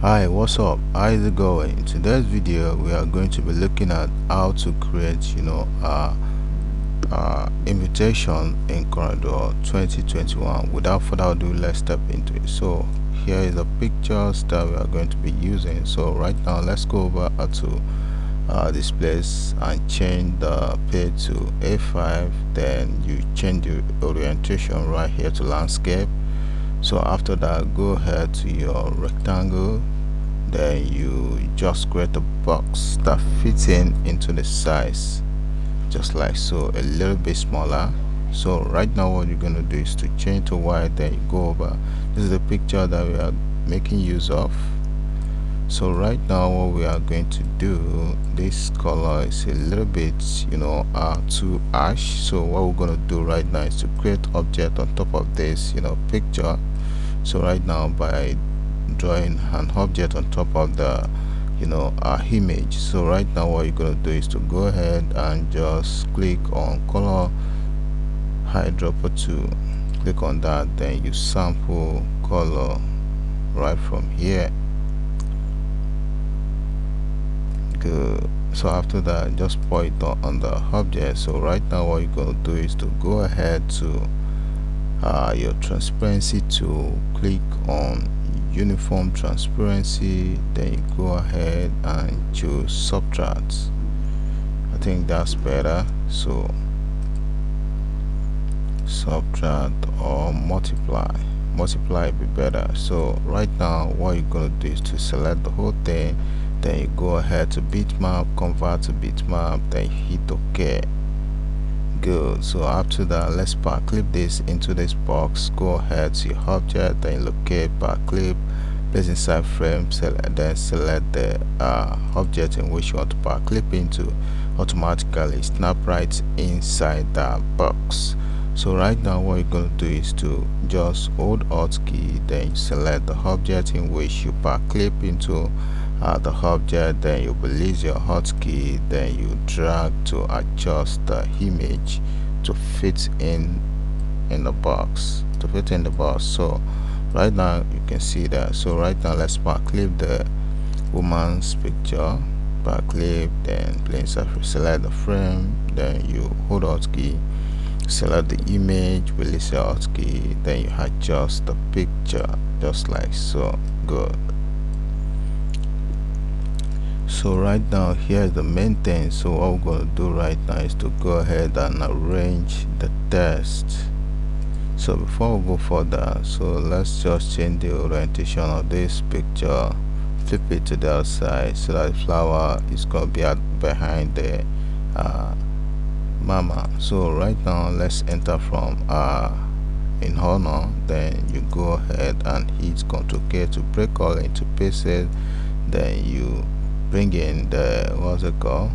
Hi, what's up? How is it going? In today's video we are going to be looking at how to create invitation in CorelDraw 2021. Without further ado, let's step into it. So here is the pictures that we are going to be using. So right now let's go over to this place and change the page to A5. Then you change the orientation right here to landscape. So after that, go ahead to your rectangle, then you just create a box that fits into the size just like so, a little bit smaller. So right now what you're going to do is to change to white, then you go over. This is the picture that we are making use of. So right now what we are going to do, this color is a little bit too ash. So what we're going to do right now is to create object on top of this picture. So right now, by drawing an object on top of the image, so right now what you're going to do is to go ahead and just click on color eyedropper to click on that, then you sample color right from here. Good. So after that, just point on the object. So right now what you're going to do is to go ahead to your transparency tool, click on uniform transparency, then you go ahead and choose subtract. I think that's better. So subtract or multiply would be better. So right now what you're going to do is to select the whole thing, then you go ahead to bitmap, convert to bitmap, then hit OK. Good. So after that, let's Powerclip this into this box. Go ahead to your object, then locate Powerclip, place inside frame, then select the object in which you want to Powerclip into. Automatically snap right inside that box. So right now what you're going to do is to just hold Alt key, then you select the object in which you Powerclip into the object, then you release your hotkey, then you drag to adjust the image to fit in the box, So right now you can see that. So right now let's Powerclip the woman's picture, Powerclip, then place select the frame, then you hold hotkey, select the image, release your hotkey, then you adjust the picture just like so. Good. So right now here's the main thing. So what we're going to do right now is to go ahead and arrange the text. So before we go further, so let's just change the orientation of this picture, flip it to the other side so that the flower is going to be behind the mama. So right now let's enter from in honor, then you go ahead and hit Ctrl K to break all into pieces, then you bring in the what's it called,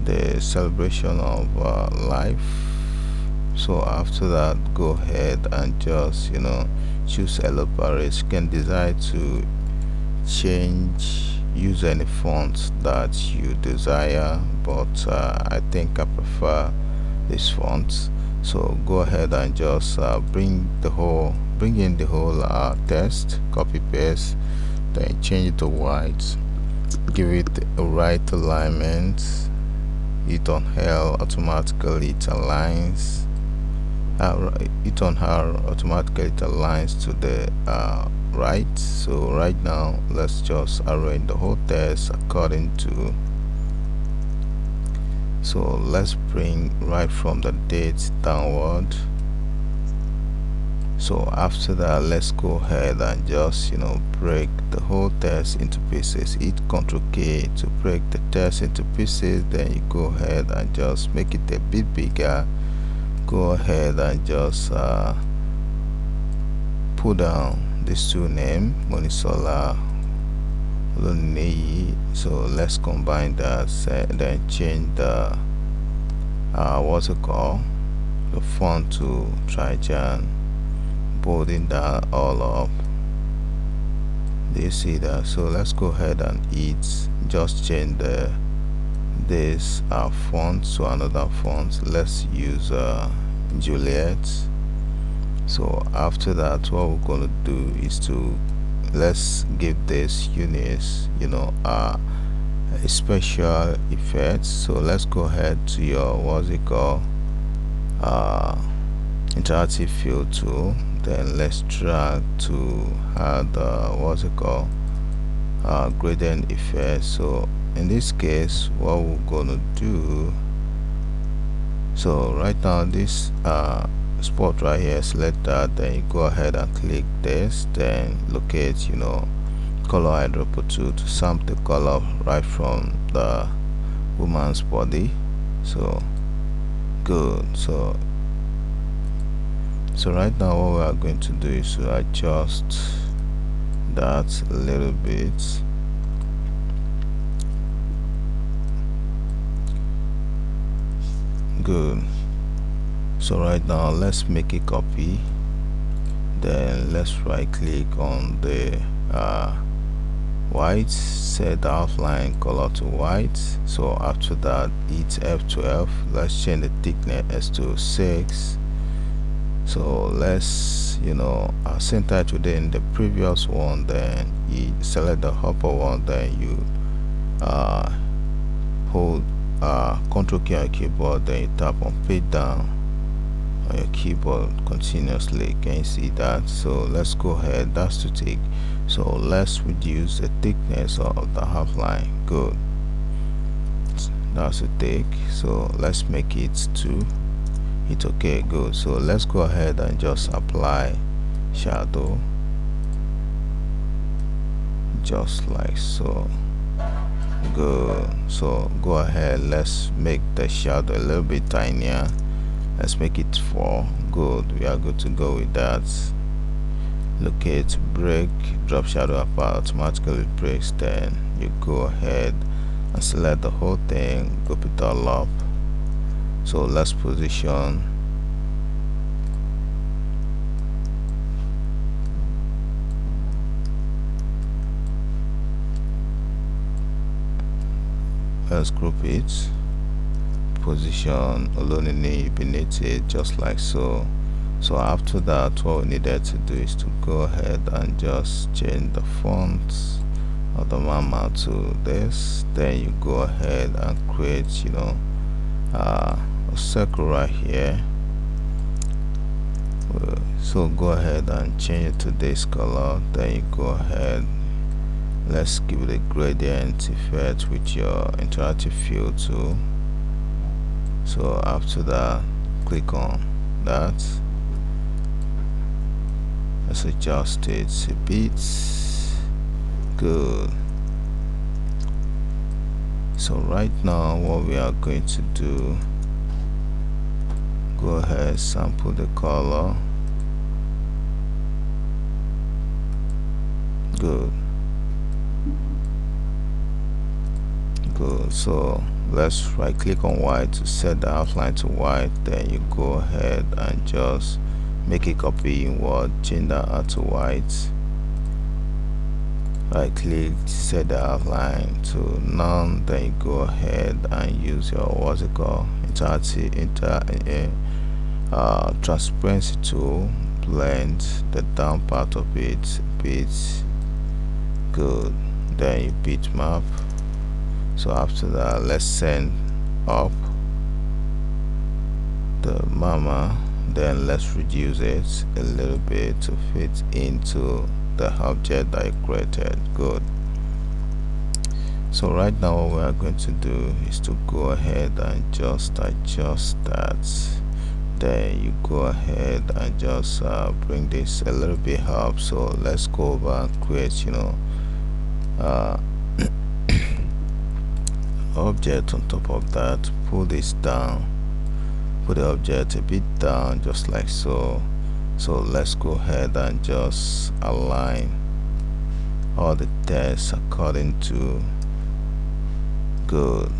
the celebration of life. So after that, go ahead and just choose Hello Paris. You can decide to use any font that you desire, but I think I prefer this font. So go ahead and just bring in the whole text, copy paste, then change it to white, give it a right alignment, hit on L, automatically it aligns, hit on R, automatically it aligns to the right. So right now let's just arrange the whole text according to, so let's bring right from the date downward. So after that, let's go ahead and just break the whole text into pieces. Hit Ctrl K to break the text into pieces, then you go ahead and just make it a bit bigger. Go ahead and just put down this two name, Monisola Lunei. So let's combine that, then change the what's it called, the font to Trajan, bolding that all up. Do you see that? So let's go ahead and just change this font to another font. Let's use Juliet. So after that, what we're going to do is to let's give this unit, a special effect. So let's go ahead to your uh, interactive fill tool. Then let's drag to add gradient effect. So in this case, what we're gonna do, so right now this spot right here, select that, then you go ahead and click this, then locate color eyedropper tool to sample the color right from the woman's body. So good. So right now what we are going to do is to adjust that a little bit. Good. So right now let's make a copy, then let's right click on the white, set the outline color to white. So after that, hit F12. Let's change the thickness to 6. So let's center it within the previous one, then you select the upper one, then you hold Ctrl key on your keyboard, then you tap on paste down on your keyboard continuously. Can you see that? So let's go ahead, that's to take. So let's reduce the thickness of the outline. Good, that's a take. So let's make it 2. It's okay. Good. So let's go ahead and just apply shadow just like so. Good. So go ahead, let's make the shadow a little bit tinier. Let's make it 4. Good, we are good to go with that. Locate break, drop shadow apart, automatically breaks. Then you go ahead and select the whole thing, group it all up. So let's position let's group it, position Olonini beneath it just like so. So after that, what we needed to do is to go ahead and just change the font of the mama to this. Then you go ahead and create a circle right here. So go ahead and change it to this color. Then you go ahead, let's give it a gradient effect with your interactive fill tool. So after that, click on that, let's adjust it a bit. Good. So right now what we are going to do, go ahead, sample the color. Good. Good. So let's right click on white to set the outline to white. Then you go ahead and just make a copy in Word, change that to white. Right click, set the outline to none. Then you go ahead and use your transparency tool, blend the down part of it a bit. Good. Then you bitmap. So after that, let's send up the mama, then let's reduce it a little bit to fit into the object that I created. Good. So right now what we are going to do is to go ahead and just adjust that. Then you go ahead and just bring this a little bit up. So let's go over and create object on top of that. Pull this down, put the object a bit down just like so. So let's go ahead and just align all the text according to. Good.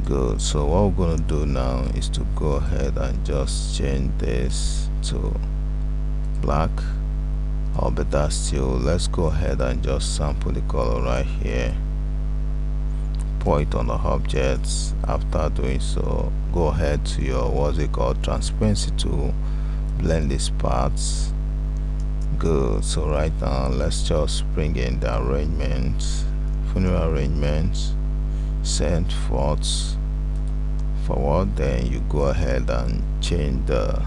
Good. So what we're gonna do now is to go ahead and just change this to black, but that's still, let's go ahead and just sample the color right here, point on the objects. After doing so, go ahead to your transparency tool, blend these parts, Good. So right now let's just bring in the arrangements, funeral arrangements, send forwards forward. Then you go ahead and change the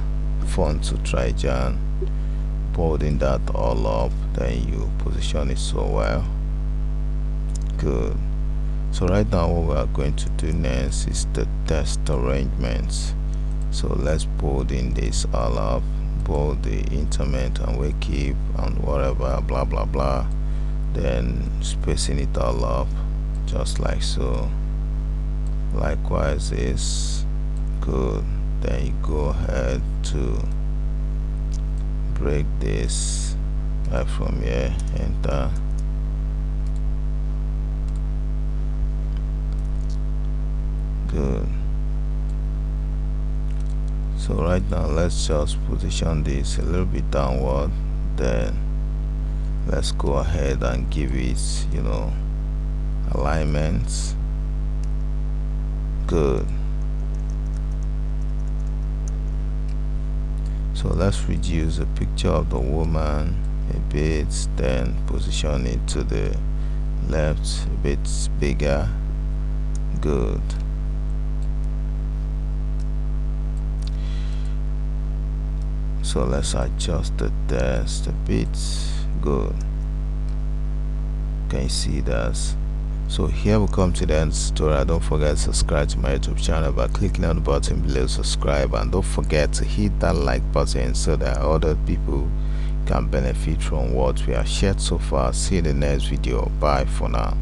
font to Trajan, bolding that all up, then you position it so well. Good. So right now what we are going to do next is the text arrangements. So let's bold in this all up, bold the interment and wake keep and whatever, blah blah blah, then spacing it all up just like so. Likewise this. Good. Then you go ahead to break this right from here, enter. Good. So right now let's just position this a little bit downward, then let's go ahead and give it, you know, alignments. Good. So let's reduce the picture of the woman a bit, then position it to the left a bit bigger. Good. So let's adjust the text a bit. Good. Can you see that? So here we come to the end of the tutorial. Don't forget to subscribe to my YouTube channel by clicking on the button below, subscribe, and don't forget to hit that like button so that other people can benefit from what we have shared so far. See you in the next video. Bye for now.